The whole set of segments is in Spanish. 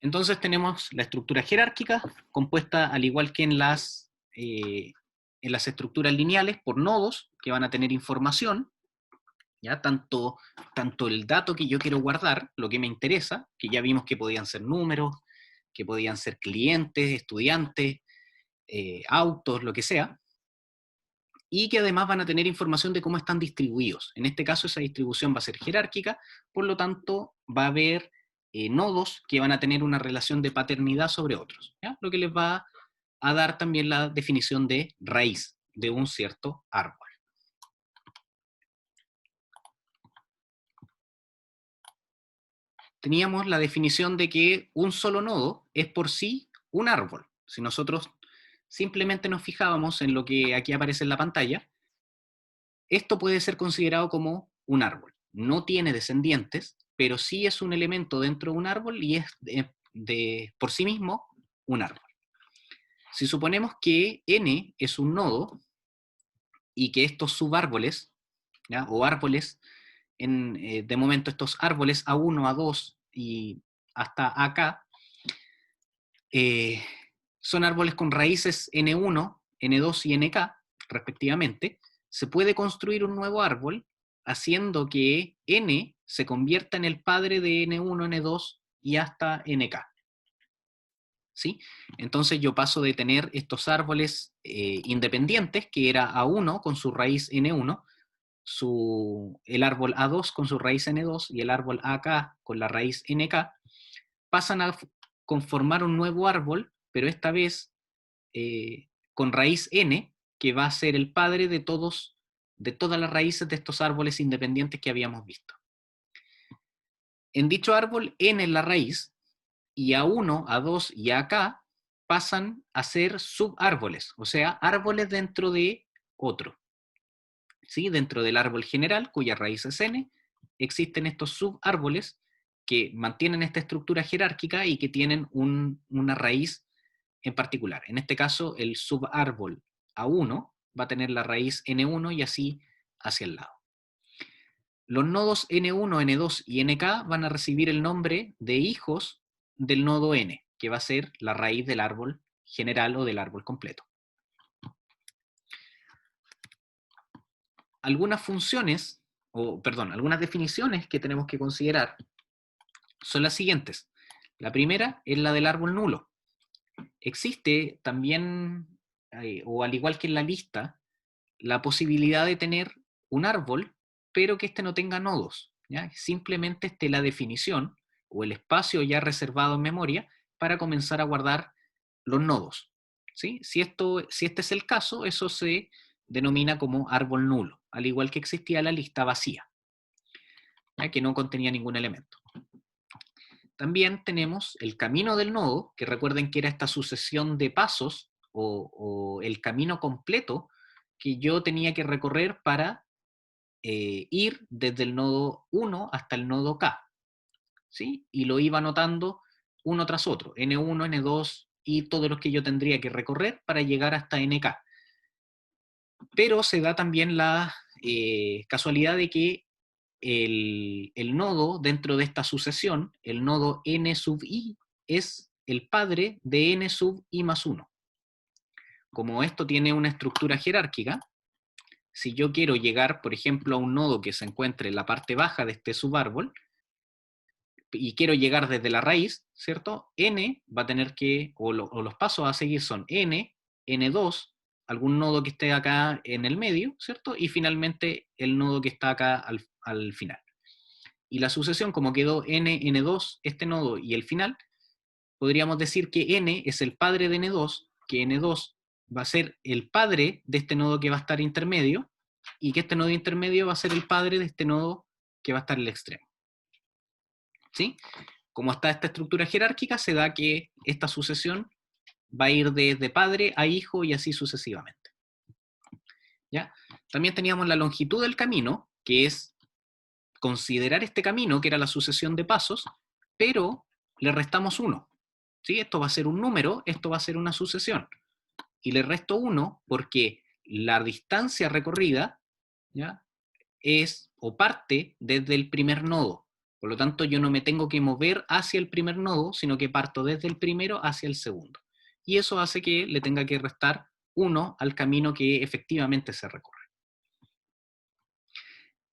Entonces tenemos la estructura jerárquica, compuesta al igual que en las estructuras lineales, por nodos que van a tener información, ¿ya? Tanto el dato que yo quiero guardar, lo que me interesa, que ya vimos que podían ser números, que podían ser clientes, estudiantes, autos, lo que sea, y que además van a tener información de cómo están distribuidos. En este caso esa distribución va a ser jerárquica, por lo tanto va a haber nodos que van a tener una relación de paternidad sobre otros, ¿ya? Lo que les va a dar también la definición de raíz de un cierto árbol. Teníamos la definición de que un solo nodo es por sí un árbol. Si nosotros simplemente nos fijábamos en lo que aquí aparece en la pantalla, esto puede ser considerado como un árbol. No tiene descendientes, pero sí es un elemento dentro de un árbol y es por sí mismo un árbol. Si suponemos que n es un nodo y que estos subárboles, ¿ya? O árboles, de momento estos árboles A1, A2 y hasta acá, son árboles con raíces N1, N2 y NK, respectivamente, se puede construir un nuevo árbol haciendo que N se convierta en el padre de N1, N2 y hasta NK. ¿Sí? Entonces yo paso de tener estos árboles independientes, que era A1 con su raíz N1, el árbol A2 con su raíz N2 y el árbol AK con la raíz NK, pasan a conformar un nuevo árbol, pero esta vez con raíz n, que va a ser el padre de todas las raíces de estos árboles independientes que habíamos visto. En dicho árbol, n es la raíz, y A1, A2 y AK pasan a ser subárboles, o sea, árboles dentro de otro. ¿Sí? Dentro del árbol general, cuya raíz es n, existen estos subárboles que mantienen esta estructura jerárquica y que tienen una raíz en particular. En este caso, el subárbol A1 va a tener la raíz N1 y así hacia el lado. Los nodos N1, N2 y NK van a recibir el nombre de hijos del nodo N, que va a ser la raíz del árbol general o del árbol completo. Algunas funciones, algunas definiciones que tenemos que considerar son las siguientes. La primera es la del árbol nulo. Existe también, o al igual que en la lista, la posibilidad de tener un árbol, pero que éste no tenga nodos, ¿ya? Simplemente esté la definición o el espacio ya reservado en memoria para comenzar a guardar los nodos. ¿Sí? Si este es el caso, eso se denomina como árbol nulo, al igual que existía la lista vacía, ¿ya? Que no contenía ningún elemento. También tenemos el camino del nodo, que recuerden que era esta sucesión de pasos o el camino completo que yo tenía que recorrer para ir desde el nodo 1 hasta el nodo K, ¿sí? Y lo iba anotando uno tras otro, N1, N2 y todos los que yo tendría que recorrer para llegar hasta NK. Pero se da también la casualidad de que el nodo dentro de esta sucesión, el nodo N sub I, es el padre de N sub I más 1. Como esto tiene una estructura jerárquica, si yo quiero llegar, por ejemplo, a un nodo que se encuentre en la parte baja de este subárbol, y quiero llegar desde la raíz, ¿cierto? N va a tener que, o los pasos a seguir son N, N2, algún nodo que esté acá en el medio, ¿cierto? Y finalmente el nodo que está acá al final. Y la sucesión, como quedó N, N2, este nodo y el final, podríamos decir que N es el padre de N2, que N2 va a ser el padre de este nodo que va a estar intermedio, y que este nodo intermedio va a ser el padre de este nodo que va a estar en el extremo. ¿Sí? Como está esta estructura jerárquica, se da que esta sucesión va a ir desde padre a hijo y así sucesivamente. ¿Ya? También teníamos la longitud del camino, que es considerar este camino, que era la sucesión de pasos, pero le restamos 1. ¿Sí? Esto va a ser un número, esto va a ser una sucesión. Y le resto 1 porque la distancia recorrida, ¿ya? Es o parte desde el primer nodo. Por lo tanto, yo no me tengo que mover hacia el primer nodo, sino que parto desde el primero hacia el segundo. Y eso hace que le tenga que restar 1 al camino que efectivamente se recorre.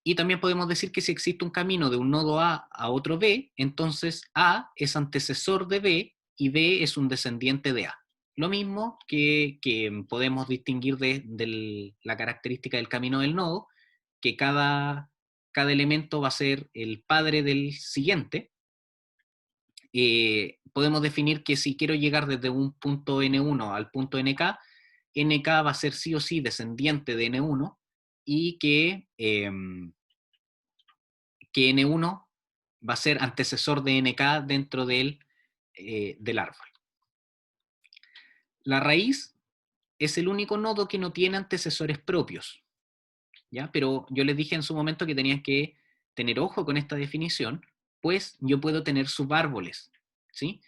Y también podemos decir que si existe un camino de un nodo A a otro B, entonces A es antecesor de B y B es un descendiente de A. Lo mismo que podemos distinguir de la característica del camino del nodo, que cada elemento va a ser el padre del siguiente. Podemos definir que si quiero llegar desde un punto N1 al punto NK, NK va a ser sí o sí descendiente de N1 y que N1 va a ser antecesor de NK dentro del árbol. La raíz es el único nodo que no tiene antecesores propios, ¿ya? Pero yo les dije en su momento que tenían que tener ojo con esta definición, pues yo puedo tener subárboles, ¿sí?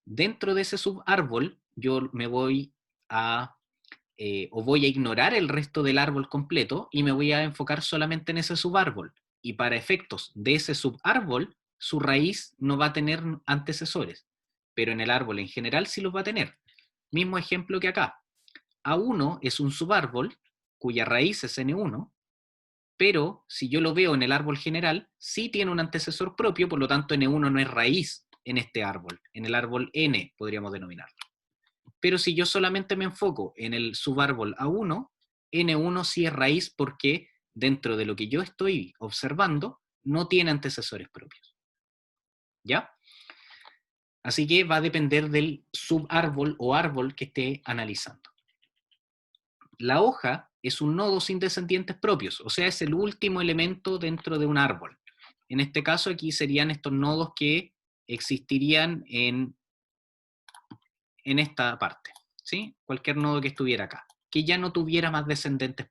Dentro de ese subárbol yo me voy o voy a ignorar el resto del árbol completo y me voy a enfocar solamente en ese subárbol. Y para efectos de ese subárbol, su raíz no va a tener antecesores, pero en el árbol en general sí los va a tener. Mismo ejemplo que acá. A1 es un subárbol cuya raíz es N1, pero si yo lo veo en el árbol general, sí tiene un antecesor propio, por lo tanto N1 no es raíz en este árbol, en el árbol N podríamos denominarlo. Pero si yo solamente me enfoco en el subárbol A1, N1 sí es raíz porque dentro de lo que yo estoy observando no tiene antecesores propios. ¿Ya? Así que va a depender del subárbol o árbol que esté analizando. La hoja es un nodo sin descendientes propios, o sea, es el último elemento dentro de un árbol. En este caso aquí serían estos nodos que existirían en esta parte, ¿sí? Cualquier nodo que estuviera acá, que ya no tuviera más descendientes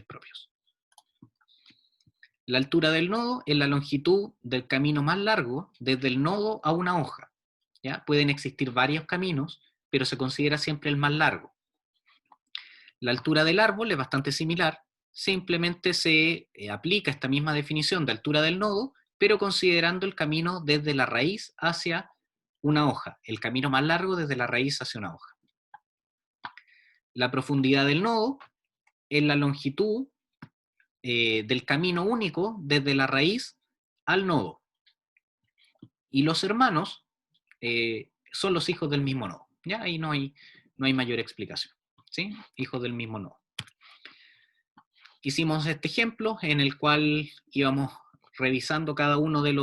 propios. La altura del nodo es la longitud del camino más largo desde el nodo a una hoja. ¿Ya? Pueden existir varios caminos, pero se considera siempre el más largo. La altura del árbol es bastante similar, simplemente se aplica esta misma definición de altura del nodo, pero considerando el camino desde la raíz hacia una hoja, el camino más largo desde la raíz hacia una hoja. La profundidad del nodo es la longitud del camino único desde la raíz al nodo. Y los hermanos son los hijos del mismo nodo. ¿Ya? Ahí no hay mayor explicación. ¿Sí? Hijos del mismo nodo. Hicimos este ejemplo en el cual íbamos revisando cada uno de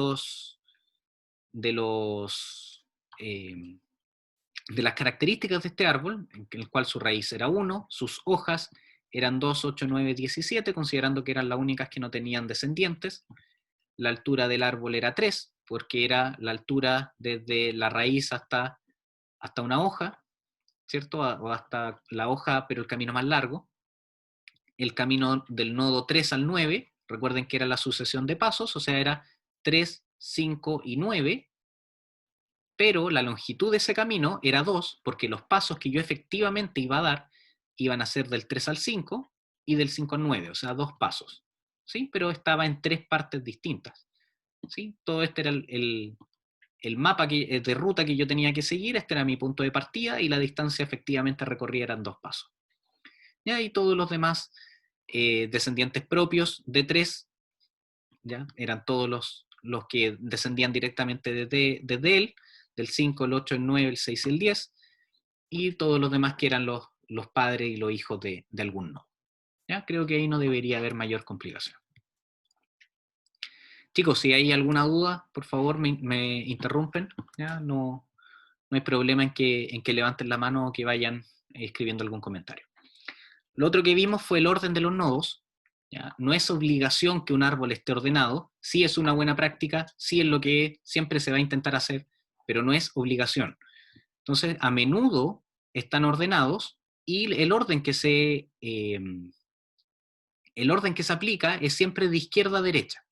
las características de este árbol, en el cual su raíz era 1, sus hojas eran 2, 8, 9, 17, considerando que eran las únicas que no tenían descendientes. La altura del árbol era 3, porque era la altura desde la raíz hasta una hoja, ¿cierto? O hasta la hoja, pero el camino más largo. El camino del nodo 3 al 9, recuerden que era la sucesión de pasos, o sea, era 3, 5 y 9, pero la longitud de ese camino era 2, porque los pasos que yo efectivamente iba a dar iban a ser del 3 al 5 y del 5 al 9, o sea, 2 pasos, ¿sí? Pero estaba en 3 partes distintas, ¿sí? Todo este era el mapa de ruta que yo tenía que seguir, este era mi punto de partida y la distancia efectivamente recorrida eran 2 pasos. ¿Ya? Y todos los demás descendientes propios de 3, ¿ya? Eran todos los que descendían directamente desde él, del 5, el 8, el 9, el 6 y el 10, y todos los demás que eran los padres y los hijos de algún nodo. ¿Ya? Creo que ahí no debería haber mayor complicación. Chicos, si hay alguna duda, por favor me interrumpen. ¿Ya? No hay problema en que levanten la mano o que vayan escribiendo algún comentario. Lo otro que vimos fue el orden de los nodos. ¿Ya? No es obligación que un árbol esté ordenado, sí es una buena práctica, sí es lo que siempre se va a intentar hacer, pero no es obligación. Entonces, a menudo están ordenados y el orden que se aplica es siempre de izquierda a derecha.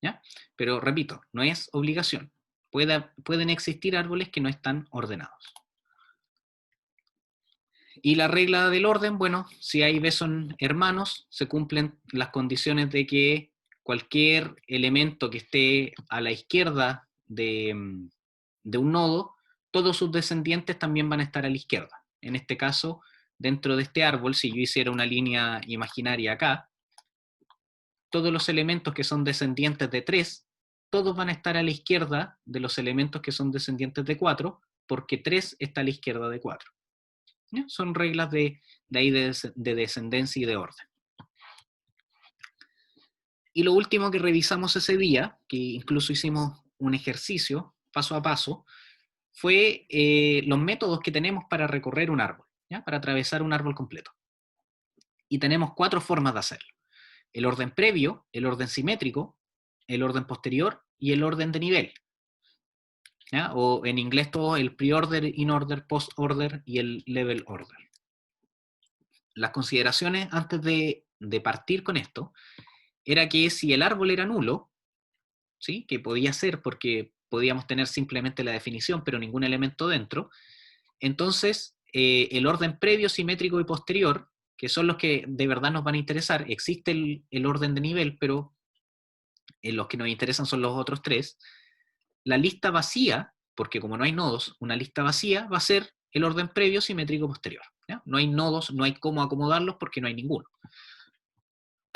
¿Ya? Pero repito, no es obligación. Pueden existir árboles que no están ordenados. Y la regla del orden, bueno, si A y B son hermanos, se cumplen las condiciones de que cualquier elemento que esté a la izquierda de un nodo, todos sus descendientes también van a estar a la izquierda. En este caso, dentro de este árbol, si yo hiciera una línea imaginaria acá, todos los elementos que son descendientes de 3, todos van a estar a la izquierda de los elementos que son descendientes de 4, porque 3 está a la izquierda de 4. ¿Ya? Son reglas de ahí de descendencia y de orden. Y lo último que revisamos ese día, que incluso hicimos un ejercicio paso a paso, fue los métodos que tenemos para recorrer un árbol, ¿ya? Para atravesar un árbol completo. Y tenemos 4 formas de hacerlo. El orden previo, el orden simétrico, el orden posterior y el orden de nivel. ¿Ya? O en inglés todo el pre-order, in-order, post-order y el level order. Las consideraciones antes de partir con esto era que si el árbol era nulo, ¿sí? Que podía ser porque podíamos tener simplemente la definición pero ningún elemento dentro, entonces el orden previo, simétrico y posterior, que son los que de verdad nos van a interesar, existe el orden de nivel, pero los que nos interesan son los otros 3, la lista vacía, porque como no hay nodos, una lista vacía va a ser el orden previo, simétrico, posterior. ¿Ya? No hay nodos, no hay cómo acomodarlos porque no hay ninguno.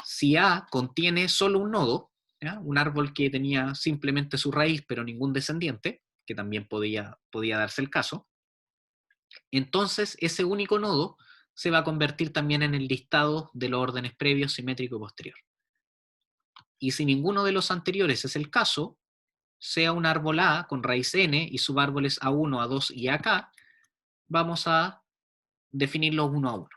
Si A contiene solo un nodo, ¿ya? Un árbol que tenía simplemente su raíz pero ningún descendiente, que también podía darse el caso, entonces ese único nodo se va a convertir también en el listado de los órdenes previo, simétrico y posterior. Y si ninguno de los anteriores es el caso, sea un árbol A con raíz n y subárboles A1, A2 y AK, vamos a definirlos uno a uno.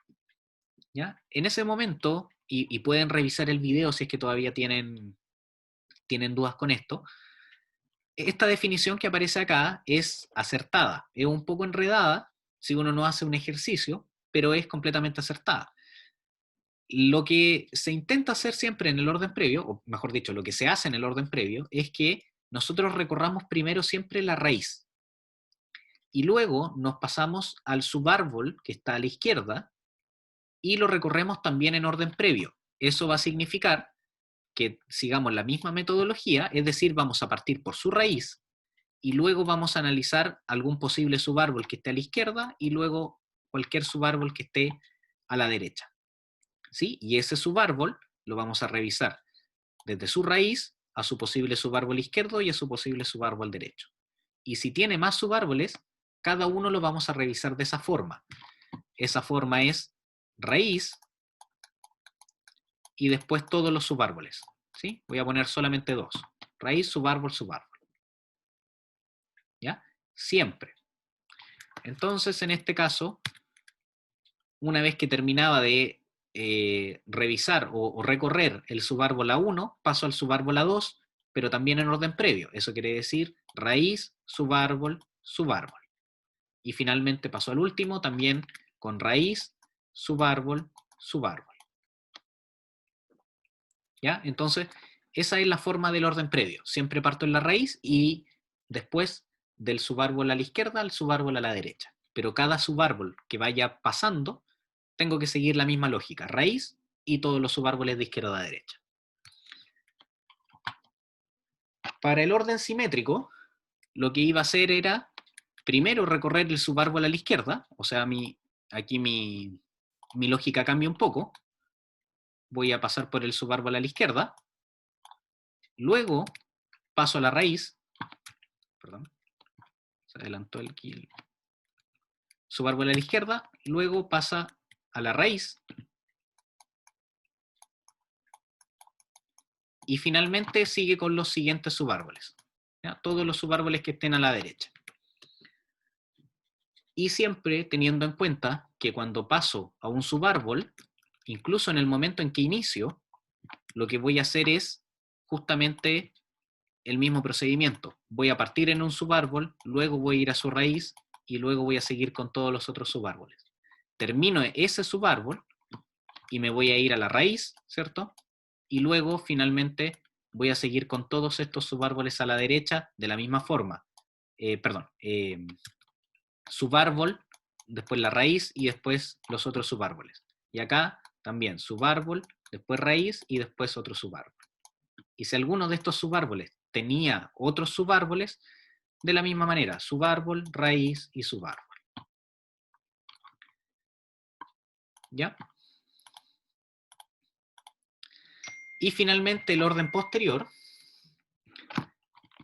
¿Ya? En ese momento, y pueden revisar el video si es que todavía tienen dudas con esto, esta definición que aparece acá es acertada, es un poco enredada si uno no hace un ejercicio, pero es completamente acertada. Lo que se intenta hacer siempre en el orden previo, o mejor dicho, lo que se hace en el orden previo, es que nosotros recorramos primero siempre la raíz, y luego nos pasamos al subárbol que está a la izquierda, y lo recorremos también en orden previo. Eso va a significar que sigamos la misma metodología, es decir, vamos a partir por su raíz, y luego vamos a analizar algún posible subárbol que esté a la izquierda, y luego cualquier subárbol que esté a la derecha. ¿Sí? Y ese subárbol lo vamos a revisar desde su raíz a su posible subárbol izquierdo y a su posible subárbol derecho. Y si tiene más subárboles, cada uno lo vamos a revisar de esa forma. Esa forma es raíz y después todos los subárboles. ¿Sí? Voy a poner solamente 2. Raíz, subárbol, subárbol. ¿Ya? Siempre. Entonces, en este caso, una vez que terminaba de revisar o recorrer el subárbol A1, paso al subárbol A2, pero también en orden previo. Eso quiere decir raíz, subárbol, subárbol. Y finalmente paso al último, también con raíz, subárbol, subárbol. ¿Ya? Entonces, esa es la forma del orden previo. Siempre parto en la raíz y después del subárbol a la izquierda al subárbol a la derecha. Pero cada subárbol que vaya pasando, tengo que seguir la misma lógica. Raíz y todos los subárboles de izquierda a derecha. Para el orden simétrico, lo que iba a hacer era primero recorrer el subárbol a la izquierda, o sea, aquí mi lógica cambia un poco. Voy a pasar por el subárbol a la izquierda, luego paso a la raíz, perdón, se adelantó el kill. Subárbol a la izquierda, luego pasa a la raíz, y finalmente sigue con los siguientes subárboles. ¿Ya? Todos los subárboles que estén a la derecha. Y siempre teniendo en cuenta que cuando paso a un subárbol, incluso en el momento en que inicio, lo que voy a hacer es justamente el mismo procedimiento. Voy a partir en un subárbol, luego voy a ir a su raíz y luego voy a seguir con todos los otros subárboles. Termino ese subárbol y me voy a ir a la raíz, ¿cierto? Y luego finalmente voy a seguir con todos estos subárboles a la derecha de la misma forma. Subárbol, después la raíz y después los otros subárboles. Y acá también subárbol, después raíz y después otro subárbol. Y si alguno de estos subárboles tenía otros subárboles, de la misma manera, subárbol, raíz y subárbol. ¿Ya? Y finalmente el orden posterior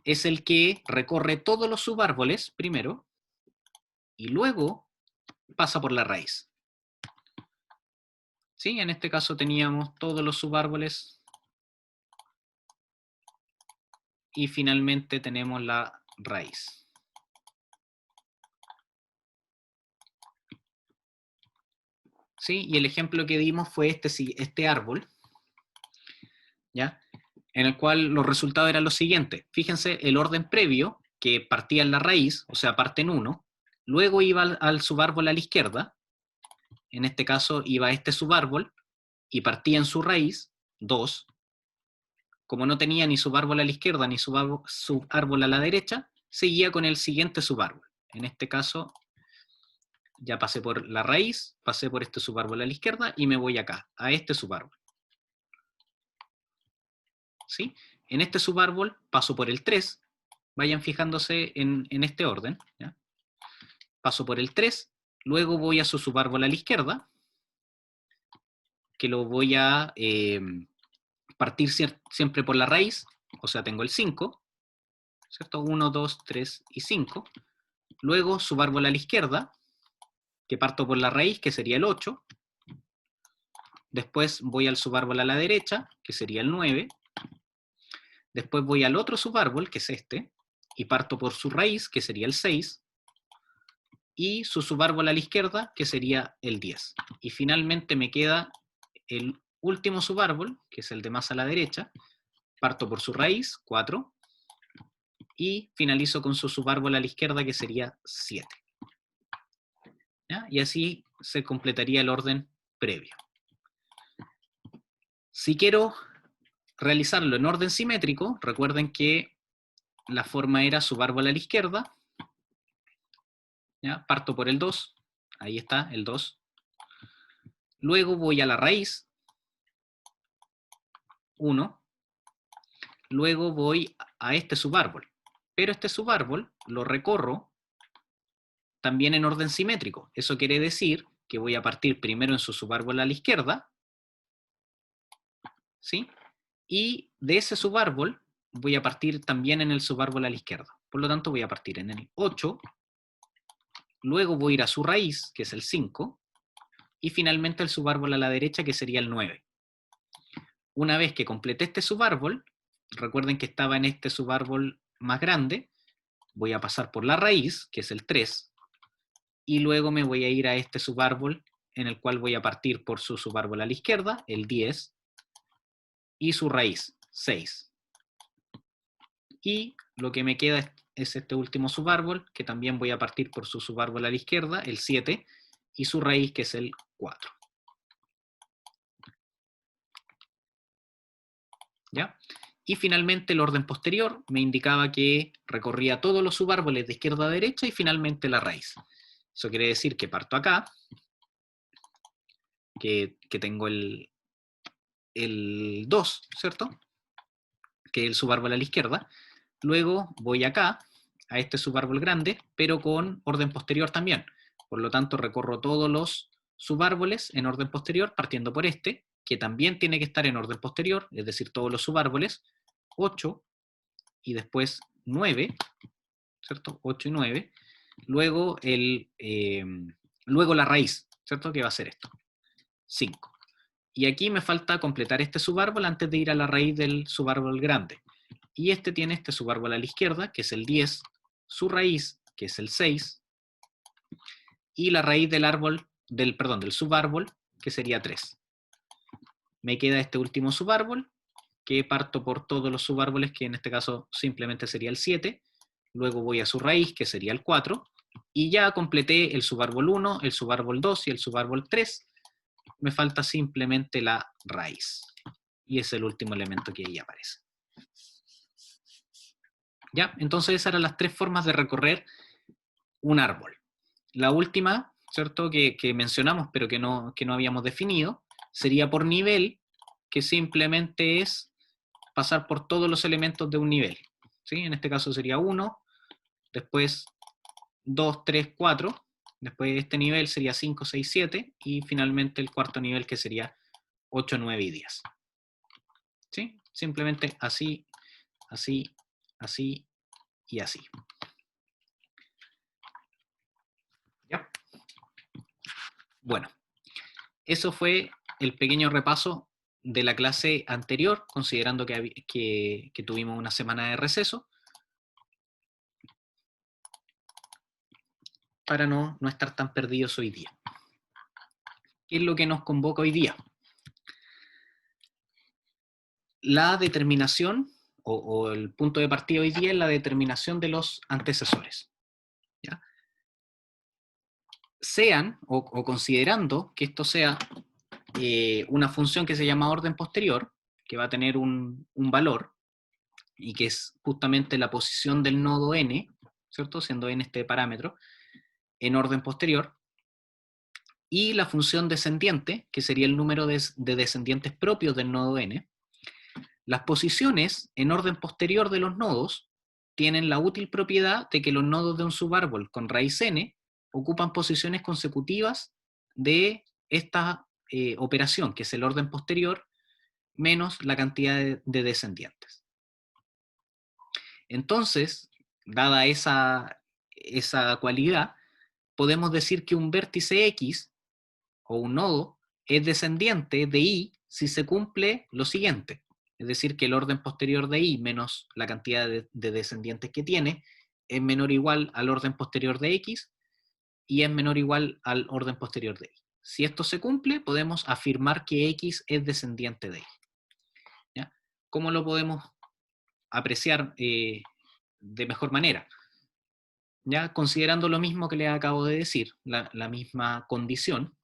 es el que recorre todos los subárboles primero y luego pasa por la raíz. ¿Sí? En este caso teníamos todos los subárboles y finalmente tenemos la raíz. ¿Sí? Y el ejemplo que dimos fue este árbol, ¿ya? En el cual los resultados eran los siguientes. Fíjense, el orden previo, que partía en la raíz, o sea, parte en 1, luego iba al subárbol a la izquierda, en este caso iba a este subárbol, y partía en su raíz, 2. Como no tenía ni subárbol a la izquierda ni subárbol a la derecha, seguía con el siguiente subárbol. En este caso, ya pasé por la raíz, pasé por este subárbol a la izquierda y me voy acá, a este subárbol. ¿Sí? En este subárbol paso por el 3, vayan fijándose en este orden, ¿ya? Paso por el 3, luego voy a su subárbol a la izquierda, que lo voy a partir siempre por la raíz, o sea, tengo el 5, ¿cierto? 1, 2, 3 y 5. Luego subárbol a la izquierda, que parto por la raíz, que sería el 8. Después voy al subárbol a la derecha, que sería el 9. Después voy al otro subárbol, que es este, y parto por su raíz, que sería el 6. Y su subárbol a la izquierda, que sería el 10. Y finalmente me queda el último subárbol, que es el de más a la derecha. Parto por su raíz, 4. Y finalizo con su subárbol a la izquierda, que sería 7. ¿Ya? Y así se completaría el orden previo. Si quiero realizarlo en orden simétrico, recuerden que la forma era subárbol a la izquierda, ¿ya? Parto por el 2, ahí está, el 2. Luego voy a la raíz, 1. Luego voy a este subárbol, pero este subárbol lo recorro también en orden simétrico. Eso quiere decir que voy a partir primero en su subárbol a la izquierda, ¿sí? Y de ese subárbol voy a partir también en el subárbol a la izquierda. Por lo tanto, voy a partir en el 8, luego voy a ir a su raíz, que es el 5, y finalmente el subárbol a la derecha, que sería el 9. Una vez que completé este subárbol, recuerden que estaba en este subárbol más grande, voy a pasar por la raíz, que es el 3, y luego me voy a ir a este subárbol, en el cual voy a partir por su subárbol a la izquierda, el 10, y su raíz, 6. Y lo que me queda es este último subárbol, que también voy a partir por su subárbol a la izquierda, el 7, y su raíz, que es el 4. ¿Ya? Y finalmente el orden posterior me indicaba que recorría todos los subárboles de izquierda a derecha y finalmente la raíz. Eso quiere decir que parto acá, que tengo el 2, ¿cierto? Que es el subárbol a la izquierda. Luego voy acá, a este subárbol grande, pero con orden posterior también. Por lo tanto, recorro todos los subárboles en orden posterior, partiendo por este, que también tiene que estar en orden posterior, es decir, todos los subárboles, 8, y después 9, ¿cierto? 8 y 9. Luego, luego la raíz, ¿cierto? Que va a ser esto, 5. Y aquí me falta completar este subárbol antes de ir a la raíz del subárbol grande. Y este tiene este subárbol a la izquierda, que es el 10, su raíz, que es el 6, y la raíz del árbol, del subárbol, que sería 3. Me queda este último subárbol, que parto por todos los subárboles, que en este caso simplemente sería el 7, luego voy a su raíz, que sería el 4, y ya completé el subárbol 1, el subárbol 2 y el subárbol 3, me falta simplemente la raíz, y es el último elemento que ahí aparece. ¿Ya? Entonces esas eran las 3 formas de recorrer un árbol. La última, ¿cierto?, que mencionamos, pero que no habíamos definido, sería por nivel, que simplemente es pasar por todos los elementos de un nivel. ¿Sí? En este caso sería 1, después 2, 3, 4, después este nivel sería 5, 6, 7, y finalmente el cuarto nivel que sería 8, 9 y 10. ¿Sí? Simplemente así, así, así y así. ¿Ya? Bueno, eso fue el pequeño repaso de la clase anterior, considerando que tuvimos una semana de receso, para no estar tan perdidos hoy día. ¿Qué es lo que nos convoca hoy día? La determinación, o el punto de partida hoy día es la determinación de los antecesores. ¿Ya? Sean, o considerando que esto sea una función que se llama orden posterior, que va a tener un valor, y que es justamente la posición del nodo n, ¿cierto? Siendo n este parámetro, en orden posterior, y la función descendiente, que sería el número de descendientes propios del nodo n. Las posiciones en orden posterior de los nodos tienen la útil propiedad de que los nodos de un subárbol con raíz n ocupan posiciones consecutivas de esta operación, que es el orden posterior, menos la cantidad de descendientes. Entonces, dada esa cualidad, podemos decir que un vértice X, o un nodo, es descendiente de Y si se cumple lo siguiente. Es decir, que el orden posterior de Y menos la cantidad de descendientes que tiene es menor o igual al orden posterior de X y es menor o igual al orden posterior de Y. Si esto se cumple, podemos afirmar que X es descendiente de Y. ¿Ya? ¿Cómo lo podemos apreciar de mejor manera? ¿Ya? Considerando lo mismo que les acabo de decir, la misma condición,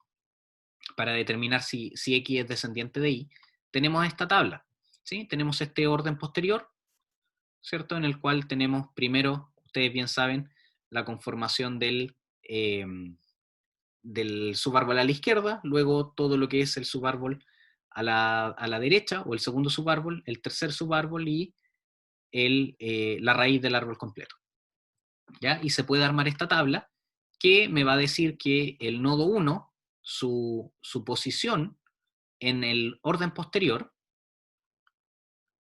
para determinar si X es descendiente de Y, tenemos esta tabla, ¿sí? Tenemos este orden posterior, ¿cierto? En el cual tenemos primero, ustedes bien saben, la conformación del subárbol a la izquierda, luego todo lo que es el subárbol a la derecha, o el segundo subárbol, el tercer subárbol y la raíz del árbol completo. ¿Ya? Y se puede armar esta tabla que me va a decir que el nodo 1, su posición en el orden posterior,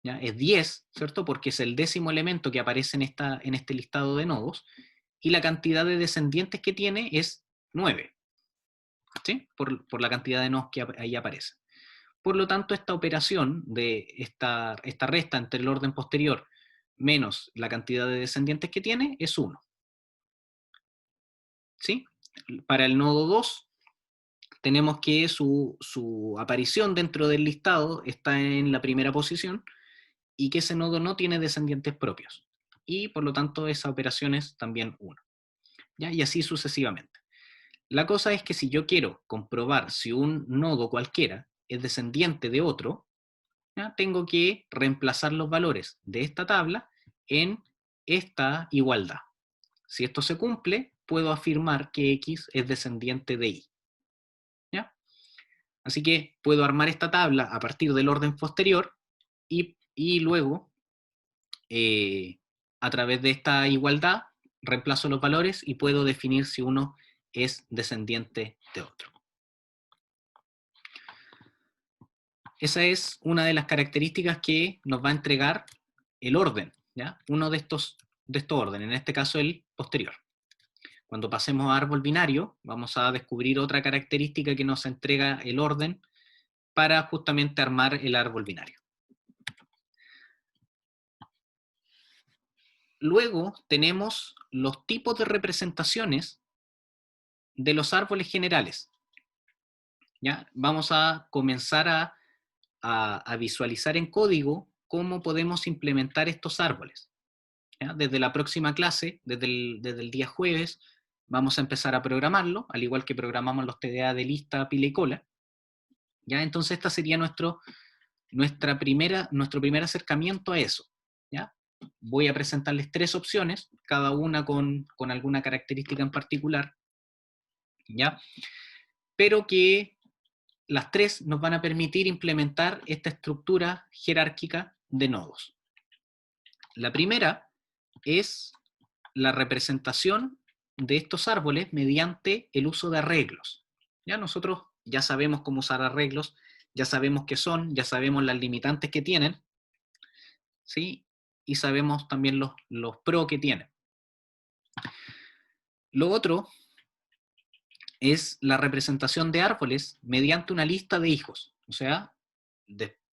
¿ya? Es 10, ¿cierto? Porque es el 10º elemento que aparece en este listado de nodos, y la cantidad de descendientes que tiene es 9, ¿sí? Por la cantidad de nodos que ahí aparece. Por lo tanto, esta operación de esta resta entre el orden posterior menos la cantidad de descendientes que tiene es 1. ¿Sí? Para el nodo 2, tenemos que su aparición dentro del listado está en la primera posición, y que ese nodo no tiene descendientes propios. Y por lo tanto esa operación es también 1. ¿Ya? Y así sucesivamente. La cosa es que si yo quiero comprobar si un nodo cualquiera es descendiente de otro, ¿ya? Tengo que reemplazar los valores de esta tabla en esta igualdad. Si esto se cumple, puedo afirmar que X es descendiente de Y. ¿Ya? Así que puedo armar esta tabla a partir del orden posterior y luego, a través de esta igualdad, reemplazo los valores y puedo definir si uno es descendiente de otro. Esa es una de las características que nos va a entregar el orden, ¿ya? Uno de estos órdenes, en este caso el posterior. Cuando pasemos a árbol binario, vamos a descubrir otra característica que nos entrega el orden para justamente armar el árbol binario. Luego tenemos los tipos de representaciones de los árboles generales. ¿Ya? Vamos a comenzar a visualizar en código cómo podemos implementar estos árboles. ¿Ya? Desde la próxima clase, desde el día jueves, vamos a empezar a programarlo, al igual que programamos los TDA de lista, pila y cola. ¿Ya? Entonces esta sería nuestro primer acercamiento a eso. ¿Ya? Voy a presentarles 3 opciones, cada una con alguna característica en particular, ¿ya? Pero que las 3 nos van a permitir implementar esta estructura jerárquica de nodos. La primera es la representación de estos árboles mediante el uso de arreglos. Ya nosotros ya sabemos cómo usar arreglos, ya sabemos qué son, ya sabemos las limitantes que tienen, ¿sí? Y sabemos también los pros que tienen. Lo otro es la representación de árboles mediante una lista de hijos. O sea,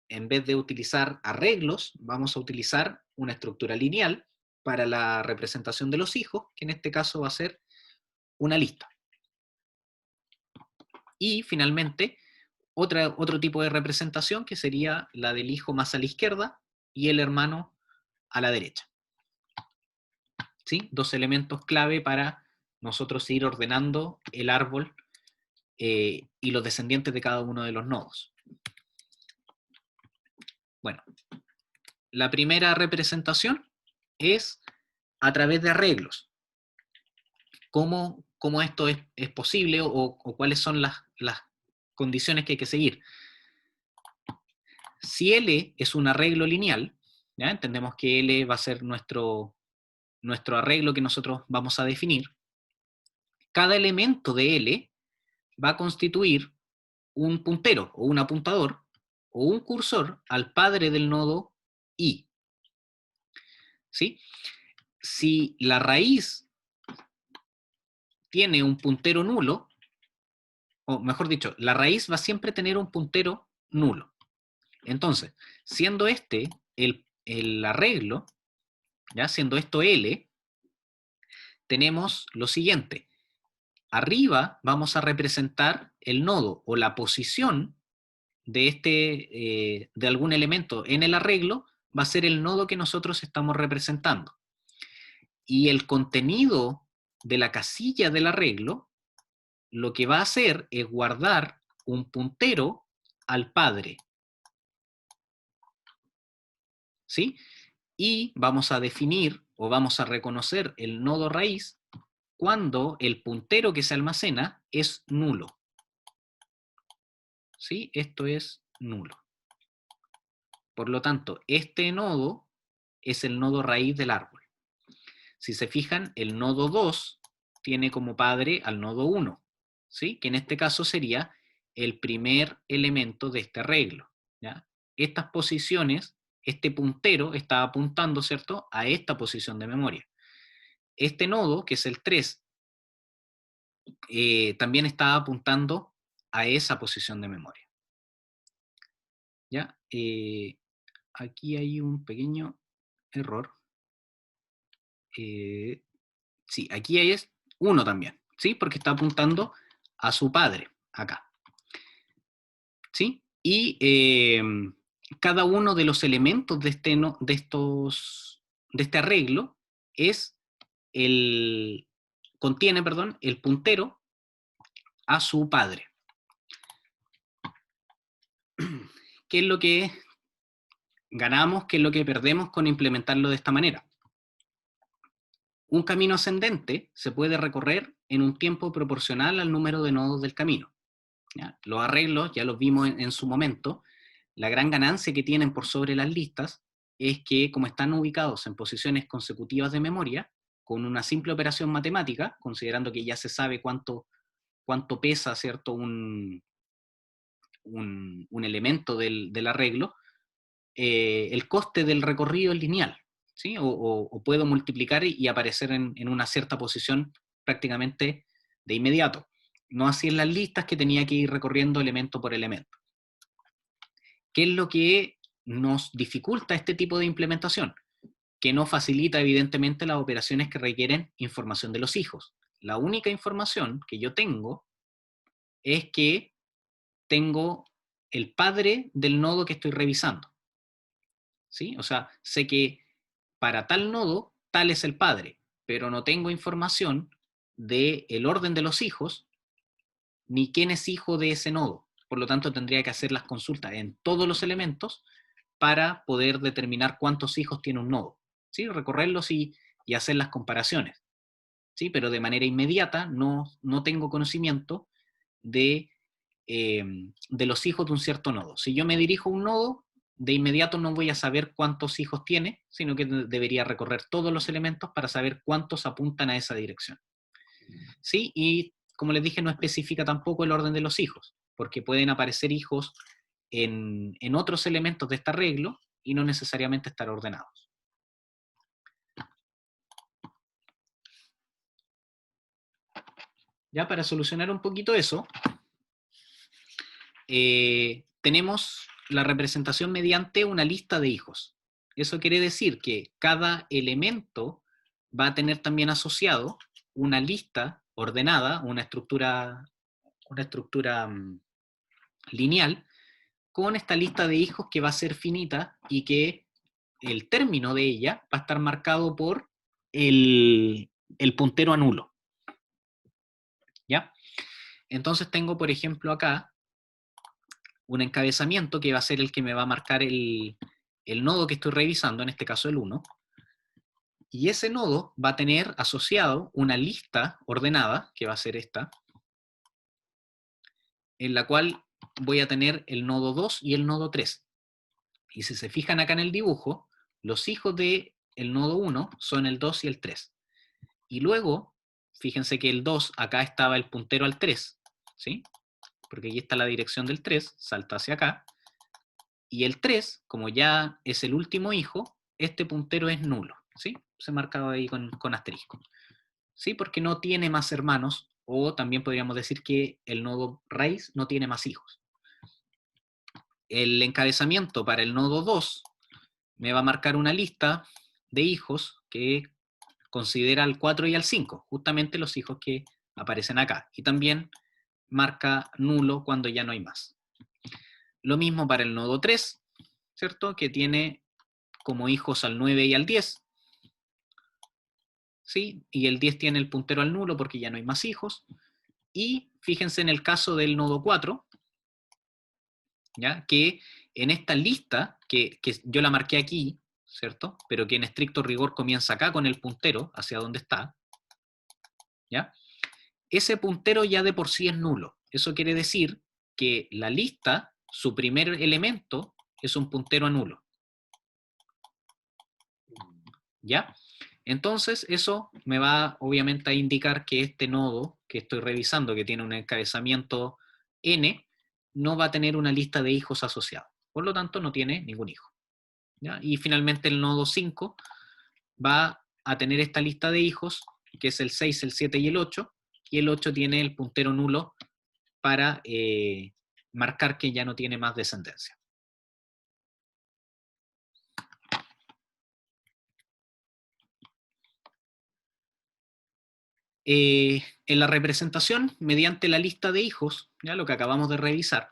en vez de utilizar arreglos, vamos a utilizar una estructura lineal para la representación de los hijos, que en este caso va a ser una lista. Y finalmente, otro tipo de representación que sería la del hijo más a la izquierda y el hermano a la derecha. ¿Sí? Dos elementos clave para nosotros ir ordenando el árbol y los descendientes de cada uno de los nodos. Bueno, la primera representación es a través de arreglos. ¿Cómo esto es posible o cuáles son las condiciones que hay que seguir? Si L es un arreglo lineal, ¿ya? Entendemos que L va a ser nuestro arreglo que nosotros vamos a definir. Cada elemento de L va a constituir un puntero o un apuntador o un cursor al padre del nodo I. ¿Sí? Si la raíz tiene un puntero nulo, o mejor dicho, la raíz va a siempre tener un puntero nulo. Entonces, siendo este el arreglo, ¿ya? Siendo esto L, tenemos lo siguiente. Arriba vamos a representar el nodo o la posición de algún elemento en el arreglo, va a ser el nodo que nosotros estamos representando. Y el contenido de la casilla del arreglo, lo que va a hacer es guardar un puntero al padre. ¿Sí? Y vamos a definir o vamos a reconocer el nodo raíz cuando el puntero que se almacena es nulo. ¿Sí? Esto es nulo. Por lo tanto, este nodo es el nodo raíz del árbol. Si se fijan, el nodo 2 tiene como padre al nodo 1, ¿sí? Que en este caso sería el primer elemento de este arreglo, ¿ya? Estas posiciones, este puntero está apuntando, ¿cierto?, a esta posición de memoria. Este nodo, que es el 3, también está apuntando a esa posición de memoria. ¿Ya? Aquí hay un pequeño error. Sí, aquí es 1 también, ¿sí? Porque está apuntando a su padre, acá. ¿Sí? Y cada uno de los elementos de este arreglo contiene, el puntero a su padre. ¿Qué es lo que ganamos? ¿Qué es lo que perdemos con implementarlo de esta manera? Un camino ascendente se puede recorrer en un tiempo proporcional al número de nodos del camino. ¿Ya? Los arreglos, ya los vimos en su momento, la gran ganancia que tienen por sobre las listas es que, como están ubicados en posiciones consecutivas de memoria, con una simple operación matemática, considerando que ya se sabe cuánto pesa, ¿cierto?, un elemento del arreglo, el coste del recorrido es lineal, ¿sí? O puedo multiplicar y aparecer en una cierta posición prácticamente de inmediato. No así en las listas, que tenía que ir recorriendo elemento por elemento. ¿Qué es lo que nos dificulta este tipo de implementación? Que no facilita evidentemente las operaciones que requieren información de los hijos. La única información que yo tengo es que tengo el padre del nodo que estoy revisando. ¿Sí? O sea, sé que para tal nodo, tal es el padre, pero no tengo información del orden de los hijos, ni quién es hijo de ese nodo. Por lo tanto, tendría que hacer las consultas en todos los elementos para poder determinar cuántos hijos tiene un nodo, ¿sí? Recorrerlos y hacer las comparaciones, ¿sí? Pero de manera inmediata no tengo conocimiento de los hijos de un cierto nodo. Si yo me dirijo a un nodo, de inmediato no voy a saber cuántos hijos tiene, sino que debería recorrer todos los elementos para saber cuántos apuntan a esa dirección. ¿Sí? Y como les dije, no especifica tampoco el orden de los hijos, porque pueden aparecer hijos en otros elementos de este arreglo y no necesariamente estar ordenados. Ya para solucionar un poquito eso, tenemos la representación mediante una lista de hijos. Eso quiere decir que cada elemento va a tener también asociado una lista ordenada, una estructura lineal, con esta lista de hijos que va a ser finita y que el término de ella va a estar marcado por el puntero a nulo. ¿Ya? Entonces tengo, por ejemplo, acá un encabezamiento que va a ser el que me va a marcar el nodo que estoy revisando, en este caso el 1, y ese nodo va a tener asociado una lista ordenada, que va a ser esta, en la cual voy a tener el nodo 2 y el nodo 3. Y si se fijan acá en el dibujo, los hijos del nodo 1 son el 2 y el 3. Y luego, fíjense que el 2, acá estaba el puntero al 3, ¿sí? Porque aquí está la dirección del 3, salta hacia acá. Y el 3, como ya es el último hijo, este puntero es nulo, ¿sí? Se ha marcado ahí con asterisco. ¿Sí? Porque no tiene más hermanos, o también podríamos decir que el nodo raíz no tiene más hijos. El encabezamiento para el nodo 2 me va a marcar una lista de hijos que considera al 4 y al 5, justamente los hijos que aparecen acá. Y también marca nulo cuando ya no hay más. Lo mismo para el nodo 3, ¿cierto? Que tiene como hijos al 9 y al 10. ¿Sí? Y el 10 tiene el puntero al nulo porque ya no hay más hijos. Y fíjense en el caso del nodo 4, ¿ya? Que en esta lista, que yo la marqué aquí, ¿cierto? Pero que en estricto rigor comienza acá con el puntero hacia donde está, ¿ya? Ese puntero ya de por sí es nulo. Eso quiere decir que la lista, su primer elemento, es un puntero a nulo. ¿Ya? Entonces, eso me va obviamente a indicar que este nodo que estoy revisando, que tiene un encabezamiento n, no va a tener una lista de hijos asociados. Por lo tanto, no tiene ningún hijo. ¿Ya? Y finalmente el nodo 5 va a tener esta lista de hijos, que es el 6, el 7 y el 8, y el 8 tiene el puntero nulo para marcar que ya no tiene más descendencia. En la representación, mediante la lista de hijos, ya lo que acabamos de revisar,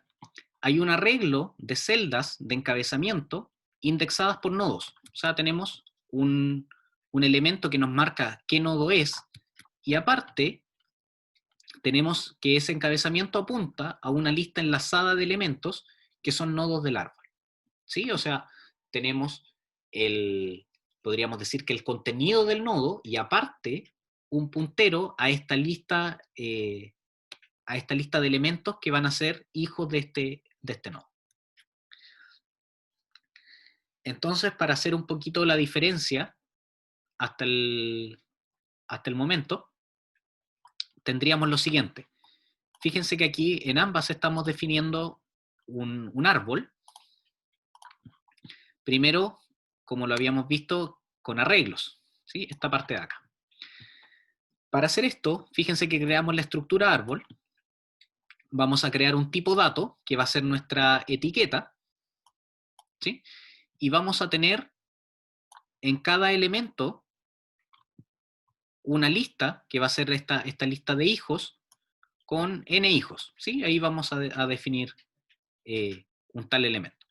hay un arreglo de celdas de encabezamiento indexadas por nodos. O sea, tenemos un elemento que nos marca qué nodo es, y aparte tenemos que ese encabezamiento apunta a una lista enlazada de elementos que son nodos del árbol. ¿Sí? O sea, tenemos podríamos decir que el contenido del nodo y aparte un puntero a esta lista de elementos que van a ser hijos de este nodo. Entonces, para hacer un poquito la diferencia hasta el momento, tendríamos lo siguiente. Fíjense que aquí en ambas estamos definiendo un árbol. Primero, como lo habíamos visto, con arreglos, ¿sí? Esta parte de acá. Para hacer esto, fíjense que creamos la estructura árbol. Vamos a crear un tipo dato, que va a ser nuestra etiqueta, ¿sí? Y vamos a tener en cada elemento una lista, que va a ser esta lista de hijos, con n hijos, ¿sí? Ahí vamos a definir un tal elemento.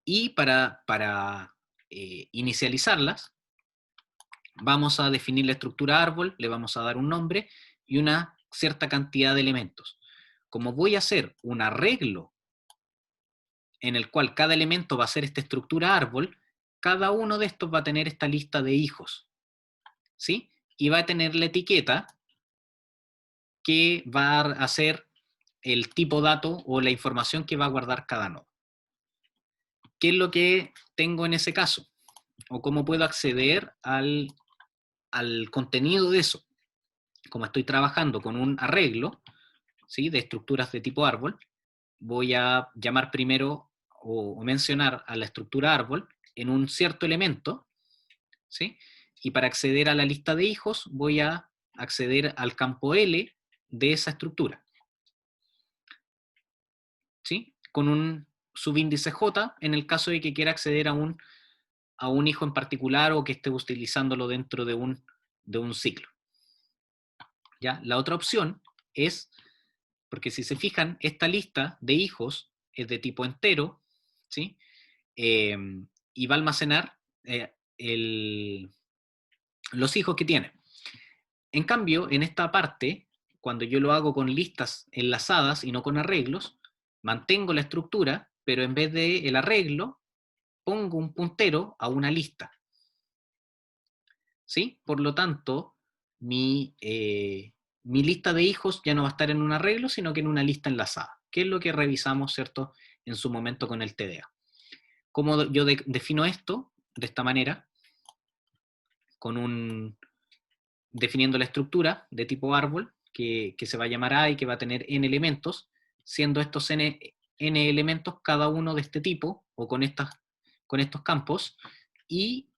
Y para inicializarlas, vamos a definir la estructura árbol, le vamos a dar un nombre y una cierta cantidad de elementos. Como voy a hacer un arreglo en el cual cada elemento va a ser esta estructura árbol, cada uno de estos va a tener esta lista de hijos, ¿sí? Y va a tener la etiqueta que va a ser el tipo dato o la información que va a guardar cada nodo. ¿qué es lo que tengo en ese caso? ¿O cómo puedo acceder al contenido de eso? Como estoy trabajando con un arreglo, ¿sí?, de estructuras de tipo árbol, voy a llamar primero o mencionar a la estructura árbol en un cierto elemento, ¿sí? Y para acceder a la lista de hijos voy a acceder al campo L de esa estructura, ¿sí? Con un subíndice J en el caso de que quiera acceder a un hijo en particular o que esté utilizándolo dentro de un ciclo. ¿Ya? La otra opción es, porque si se fijan, esta lista de hijos es de tipo entero, ¿sí? Y va a almacenar los hijos que tiene. En cambio, en esta parte, cuando yo lo hago con listas enlazadas y no con arreglos, mantengo la estructura, pero en vez de el arreglo, pongo un puntero a una lista. ¿Sí? Por lo tanto, mi lista de hijos ya no va a estar en un arreglo, sino que en una lista enlazada, que es lo que revisamos, ¿cierto?, en su momento con el TDA. ¿Cómo yo defino esto? De esta manera, definiendo la estructura de tipo árbol, que se va a llamar A y que va a tener n elementos, siendo estos n elementos cada uno de este tipo, o con estos campos, y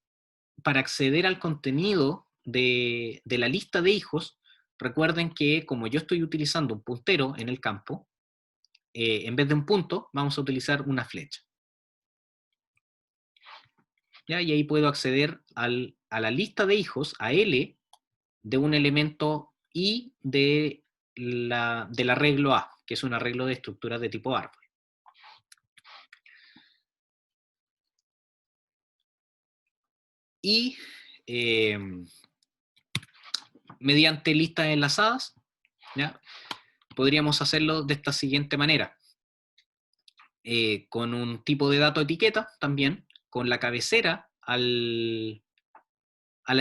para acceder al contenido de la lista de hijos, recuerden que como yo estoy utilizando un puntero en el campo, en vez de un punto, vamos a utilizar una flecha. ¿Ya? Y ahí puedo acceder a la lista de hijos, a L, de un elemento I del arreglo A, que es un arreglo de estructuras de tipo árbol. Y mediante listas enlazadas, ¿ya?, podríamos hacerlo de esta siguiente manera. Con un tipo de dato etiqueta también, con la cabecera a la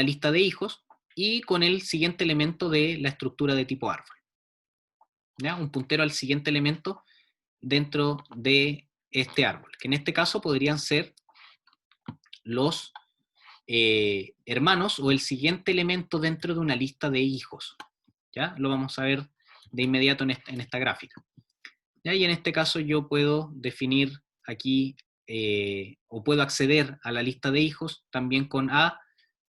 lista de hijos y con el siguiente elemento de la estructura de tipo árbol. ¿Ya? Un puntero al siguiente elemento dentro de este árbol, que en este caso podrían ser los hermanos o el siguiente elemento dentro de una lista de hijos. ¿Ya? Lo vamos a ver de inmediato en esta gráfica. ¿Ya? Y en este caso yo puedo definir aquí, o puedo acceder a la lista de hijos también con A,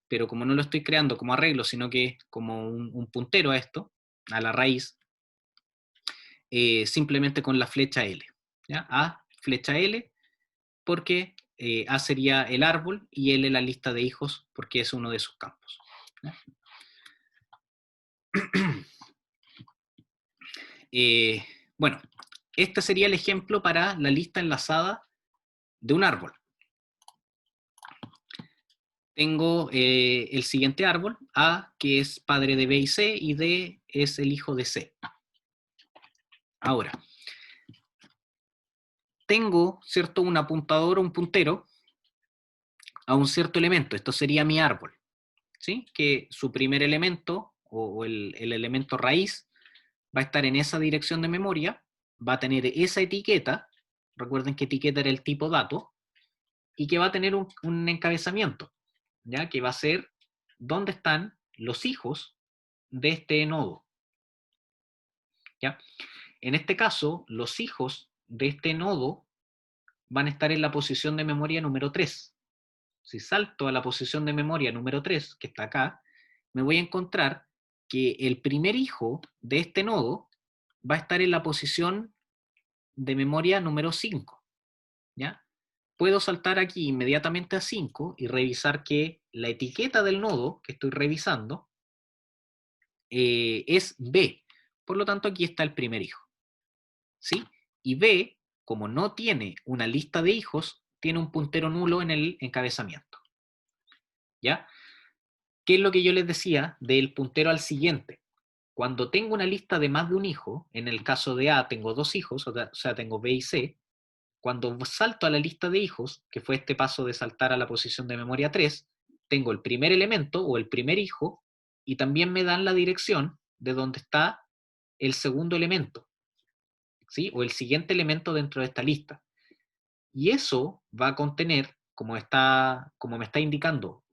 pero como no lo estoy creando como arreglo, sino que como un puntero a esto, a la raíz, simplemente con la flecha L. ¿Ya? A, flecha L, porque A sería el árbol y L la lista de hijos, porque es uno de sus campos. ¿Ya? Bueno, este sería el ejemplo para la lista enlazada de un árbol. Tengo el siguiente árbol, A, que es padre de B y C, y D es el hijo de C. Ahora, tengo, ¿cierto?, un apuntador o un puntero a un cierto elemento. Esto sería mi árbol, ¿sí? Que su primer elemento, o el elemento raíz, va a estar en esa dirección de memoria, va a tener esa etiqueta, recuerden que etiqueta era el tipo dato, y que va a tener un encabezamiento, ¿ya? Que va a ser dónde están los hijos de este nodo. ¿Ya? En este caso, los hijos de este nodo van a estar en la posición de memoria número 3. Si salto a la posición de memoria número 3, que está acá, me voy a encontrar que el primer hijo de este nodo va a estar en la posición de memoria número 5. ¿Ya? Puedo saltar aquí inmediatamente a 5 y revisar que la etiqueta del nodo que estoy revisando es B. Por lo tanto, aquí está el primer hijo. ¿Sí? Y B, como no tiene una lista de hijos, tiene un puntero nulo en el encabezamiento. ¿Ya? ¿Qué es lo que yo les decía del puntero al siguiente? Cuando tengo una lista de más de un hijo, en el caso de A tengo 2 hijos, o sea, tengo B y C, cuando salto a la lista de hijos, que fue este paso de saltar a la posición de memoria 3, tengo el primer elemento o el primer hijo, y también me dan la dirección de donde está el segundo elemento, ¿sí? O el siguiente elemento dentro de esta lista. Y eso va a contener, como me está indicando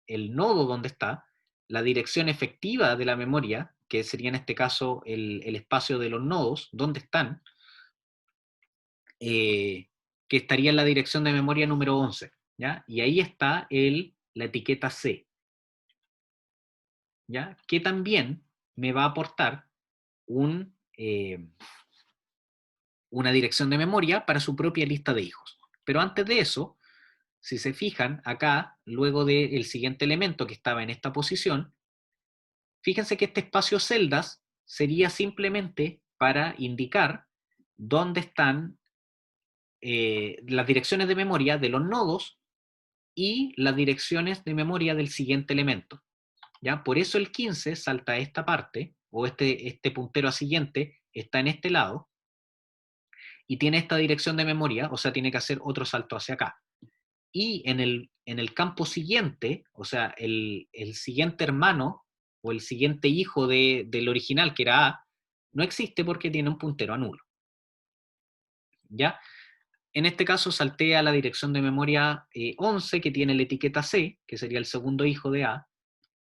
el nodo donde está, la dirección efectiva de la memoria, que sería en este caso el espacio de los nodos, donde están, que estaría en la dirección de memoria número 11, ¿ya? Y ahí está la etiqueta C, ¿ya? Que también me va a aportar una dirección de memoria para su propia lista de hijos. Pero antes de eso, si se fijan, acá, luego del siguiente elemento que estaba en esta posición, fíjense que este espacio celdas sería simplemente para indicar dónde están las direcciones de memoria de los nodos y las direcciones de memoria del siguiente elemento. ¿Ya? Por eso el 15 salta a esta parte, o este puntero a siguiente está en este lado, y tiene esta dirección de memoria, o sea, tiene que hacer otro salto hacia acá. Y en el campo siguiente, o sea, el siguiente hermano o el siguiente hijo del original, que era A, no existe porque tiene un puntero a nulo. ¿Ya? En este caso salté a la dirección de memoria 11, que tiene la etiqueta C, que sería el segundo hijo de A,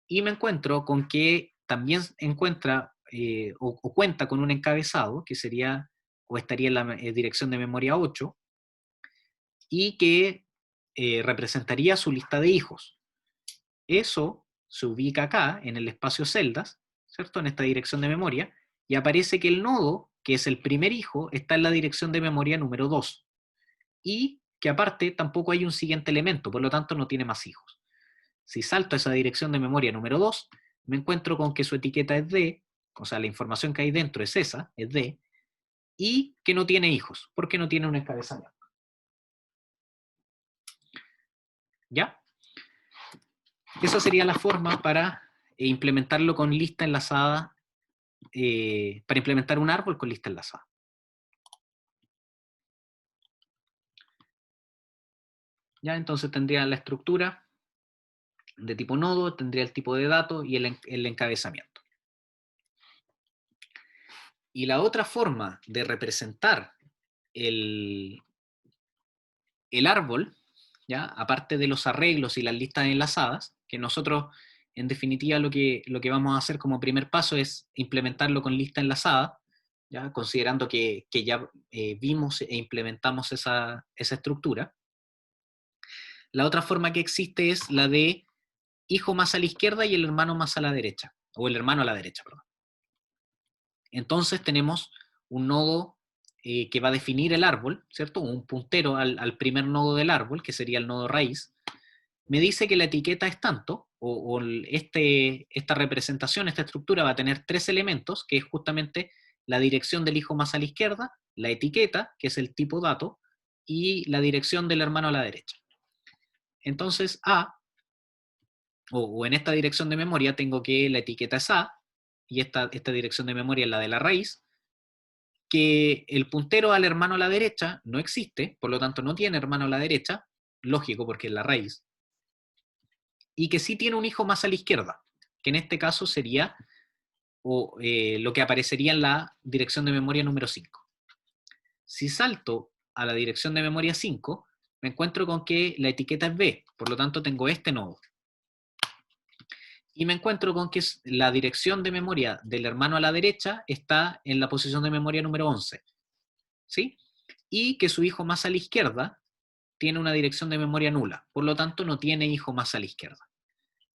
y me encuentro con que también encuentra o cuenta con un encabezado, que sería o estaría en la dirección de memoria 8, y que representaría su lista de hijos. Eso se ubica acá, en el espacio celdas, ¿cierto? En esta dirección de memoria, y aparece que el nodo, que es el primer hijo, está en la dirección de memoria número 2, y que aparte tampoco hay un siguiente elemento, por lo tanto no tiene más hijos. Si salto a esa dirección de memoria número 2, me encuentro con que su etiqueta es D, o sea, la información que hay dentro es esa, es D, y que no tiene hijos, porque no tiene un encabezamiento. ¿Ya? Esa sería la forma para implementarlo con lista enlazada, para implementar un árbol con lista enlazada. ¿Ya? Entonces tendría la estructura de tipo nodo, tendría el tipo de datos y el encabezamiento. Y la otra forma de representar el árbol, ¿ya? Aparte de los arreglos y las listas enlazadas, que nosotros en definitiva lo que vamos a hacer como primer paso es implementarlo con lista enlazada, ¿ya? Considerando que ya vimos e implementamos esa estructura. La otra forma que existe es la de hijo más a la izquierda y el hermano más a la derecha, o el hermano a la derecha, perdón. Entonces tenemos un nodo que va a definir el árbol, ¿cierto? Un puntero al primer nodo del árbol, que sería el nodo raíz. Me dice que la etiqueta es tanto, o esta representación, esta estructura va a tener 3 elementos, que es justamente la dirección del hijo más a la izquierda, la etiqueta, que es el tipo dato, y la dirección del hermano a la derecha. Entonces A, o en esta dirección de memoria tengo que la etiqueta es A, y esta dirección de memoria es la de la raíz, que el puntero al hermano a la derecha no existe, por lo tanto no tiene hermano a la derecha, lógico porque es la raíz, y que sí tiene un hijo más a la izquierda, que en este caso sería lo que aparecería en la dirección de memoria número 5. Si salto a la dirección de memoria 5, me encuentro con que la etiqueta es B, por lo tanto tengo este nodo. Y me encuentro con que la dirección de memoria del hermano a la derecha está en la posición de memoria número 11. ¿Sí? Y que su hijo más a la izquierda tiene una dirección de memoria nula, por lo tanto no tiene hijo más a la izquierda.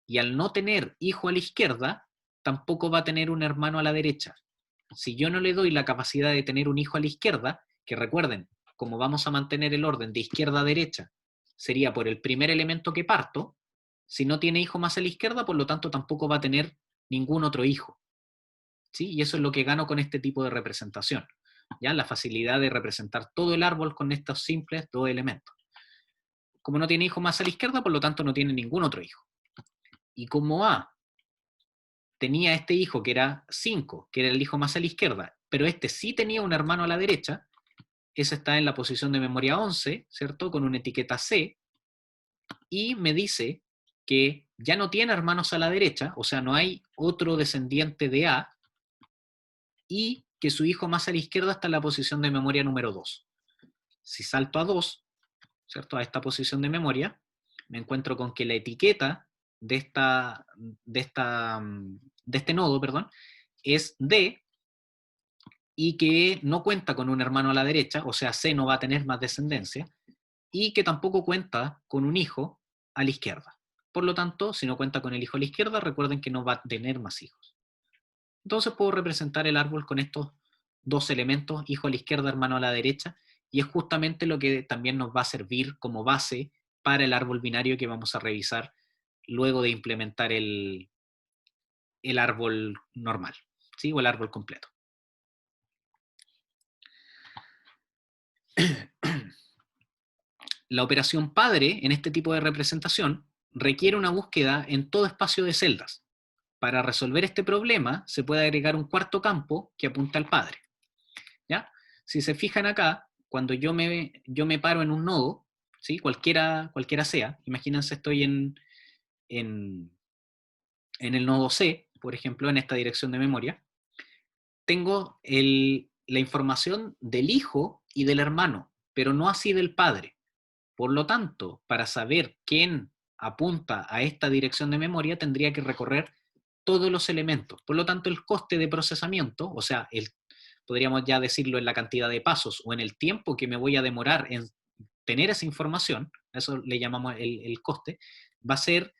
Y al no tener hijo a la izquierda, tampoco va a tener un hermano a la derecha. Si yo no le doy la capacidad de tener un hijo a la izquierda, que recuerden, como vamos a mantener el orden de izquierda a derecha, sería por el primer elemento que parto, si no tiene hijo más a la izquierda, por lo tanto tampoco va a tener ningún otro hijo. ¿Sí? Y eso es lo que gano con este tipo de representación. ¿Ya? La facilidad de representar todo el árbol con estos simples 2 elementos. Como no tiene hijo más a la izquierda, por lo tanto no tiene ningún otro hijo. Y como A tenía este hijo que era 5, que era el hijo más a la izquierda, pero este sí tenía un hermano a la derecha, ese está en la posición de memoria 11, ¿cierto? Con una etiqueta C, y me dice que ya no tiene hermanos a la derecha, o sea, no hay otro descendiente de A, y que su hijo más a la izquierda está en la posición de memoria número 2. Si salto a 2, ¿cierto? A esta posición de memoria, me encuentro con que la etiqueta de, de este nodo, perdón, es D, y que no cuenta con un hermano a la derecha, o sea, C no va a tener más descendencia, y que tampoco cuenta con un hijo a la izquierda. Por lo tanto, si no cuenta con el hijo a la izquierda, recuerden que no va a tener más hijos. Entonces puedo representar el árbol con estos dos elementos, hijo a la izquierda, hermano a la derecha, y es justamente lo que también nos va a servir como base para el árbol binario que vamos a revisar luego de implementar el árbol normal, ¿sí? O el árbol completo. La operación padre en este tipo de representación requiere una búsqueda en todo espacio de celdas. Para resolver este problema se puede agregar un cuarto campo que apunta al padre. ¿Ya? Si se fijan acá, cuando yo me paro en un nodo, ¿sí? cualquiera sea, imagínense estoy en el nodo C, por ejemplo, en esta dirección de memoria, tengo la información del hijo y del hermano, pero no así del padre. Por lo tanto, para saber quién apunta a esta dirección de memoria, tendría que recorrer todos los elementos. Por lo tanto, el coste de procesamiento, o sea, podríamos ya decirlo en la cantidad de pasos o en el tiempo que me voy a demorar en tener esa información, a eso le llamamos el coste, va a ser,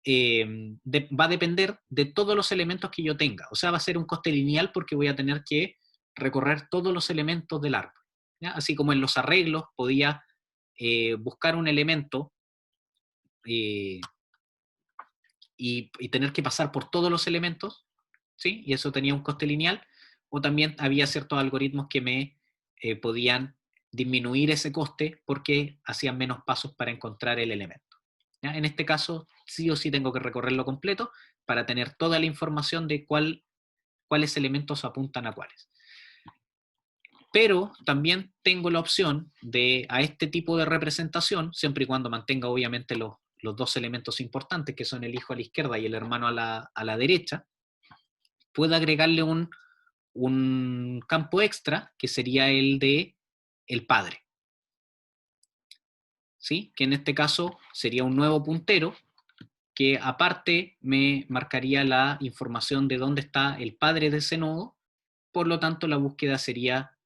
va a depender de todos los elementos que yo tenga. O sea, va a ser un coste lineal porque voy a tener que recorrer todos los elementos del árbol. ¿Ya? Así como en los arreglos podía buscar un elemento eh, y tener que pasar por todos los elementos, ¿sí? Y eso tenía un coste lineal, o también había ciertos algoritmos que me podían disminuir ese coste porque hacían menos pasos para encontrar el elemento. ¿Ya? En este caso, sí o sí tengo que recorrerlo completo para tener toda la información de cuáles elementos apuntan a cuáles. Pero también tengo la opción de, a este tipo de representación, siempre y cuando mantenga obviamente los dos elementos importantes, que son el hijo a la izquierda y el hermano a la derecha, puedo agregarle un campo extra, que sería el de el padre. ¿Sí? Que en este caso sería un nuevo puntero, que aparte me marcaría la información de dónde está el padre de ese nodo, por lo tanto la búsqueda sería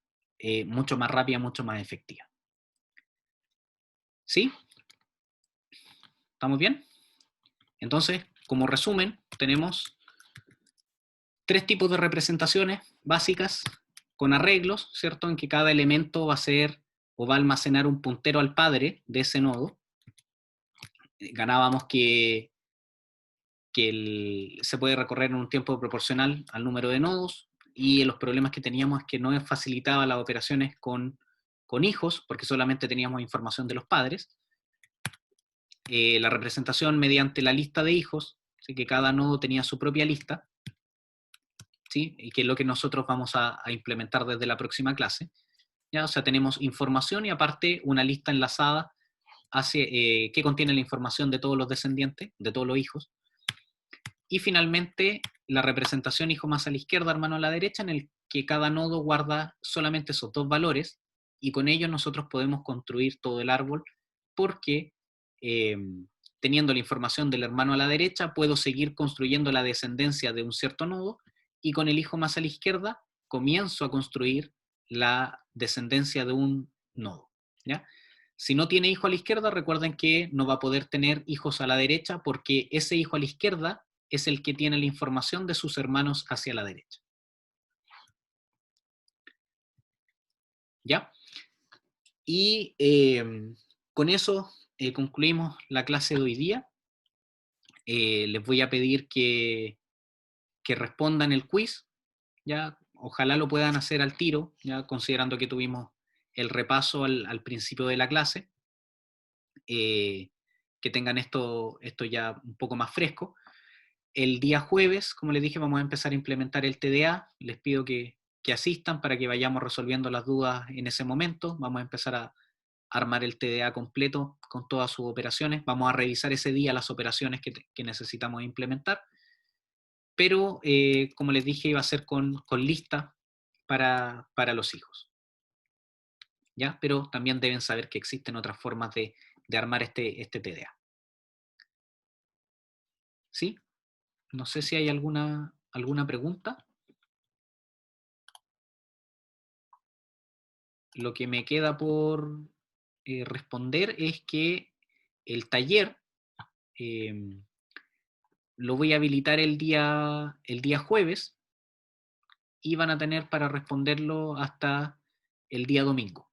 mucho más rápida, mucho más efectiva. ¿Sí? ¿Estamos bien? Entonces, como resumen, tenemos tres tipos de representaciones básicas con arreglos, ¿cierto? En que cada elemento va a ser o va a almacenar un puntero al padre de ese nodo. Ganábamos que se puede recorrer en un tiempo proporcional al número de nodos, y los problemas que teníamos es que no facilitaba las operaciones con hijos, porque solamente teníamos información de los padres. La representación mediante la lista de hijos, así que cada nodo tenía su propia lista, ¿sí? Y que es lo que nosotros vamos a implementar desde la próxima clase. ¿Ya? O sea, tenemos información y aparte una lista enlazada que contiene la información de todos los descendientes, de todos los hijos. Y finalmente, la representación hijo más a la izquierda, hermano a la derecha, en el que cada nodo guarda solamente esos dos valores, y con ellos nosotros podemos construir todo el árbol, porque eh, teniendo la información del hermano a la derecha, puedo seguir construyendo la descendencia de un cierto nodo, y con el hijo más a la izquierda comienzo a construir la descendencia de un nodo. ¿Ya? Si no tiene hijo a la izquierda, recuerden que no va a poder tener hijos a la derecha, porque ese hijo a la izquierda es el que tiene la información de sus hermanos hacia la derecha. ¿Ya? Y con eso concluimos la clase de hoy día. Les voy a pedir que respondan el quiz. ¿Ya? Ojalá lo puedan hacer al tiro, ya considerando que tuvimos el repaso al principio de la clase. Que tengan esto ya un poco más fresco. El día jueves, como les dije, vamos a empezar a implementar el TDA. Les pido que asistan para que vayamos resolviendo las dudas en ese momento. Vamos a empezar a armar el TDA completo con todas sus operaciones. Vamos a revisar ese día las operaciones que necesitamos implementar. Pero, como les dije, iba a ser con lista para los hijos. ¿ya? Pero también deben saber que existen otras formas de armar este TDA. ¿Sí? No sé si hay alguna pregunta. Lo que me queda por responder es que el taller lo voy a habilitar el día jueves y van a tener para responderlo hasta el día domingo.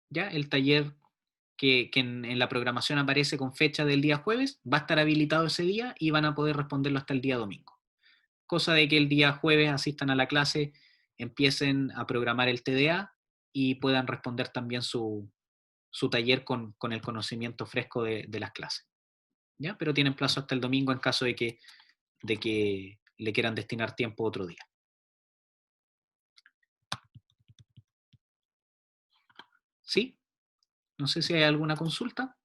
¿Ya? El taller que en la programación aparece con fecha del día jueves va a estar habilitado ese día y van a poder responderlo hasta el día domingo. Cosa de que el día jueves asistan a la clase, empiecen a programar el TDA y puedan responder también su taller con el conocimiento fresco de las clases. ¿Ya? Pero tienen plazo hasta el domingo en caso de que le quieran destinar tiempo otro día. ¿Sí? No sé si hay alguna consulta.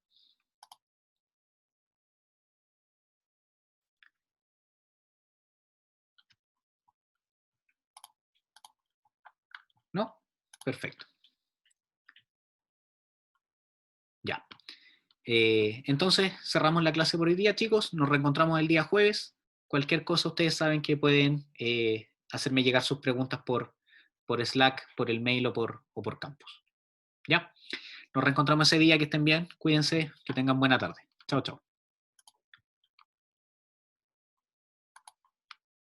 ¿No? Perfecto. Ya. Entonces, cerramos la clase por hoy día, chicos. Nos reencontramos el día jueves. Cualquier cosa, ustedes saben que pueden hacerme llegar sus preguntas por Slack, por el mail o por Campus. ¿Ya? Nos reencontramos ese día. Que estén bien. Cuídense. Que tengan buena tarde. Chao, chao.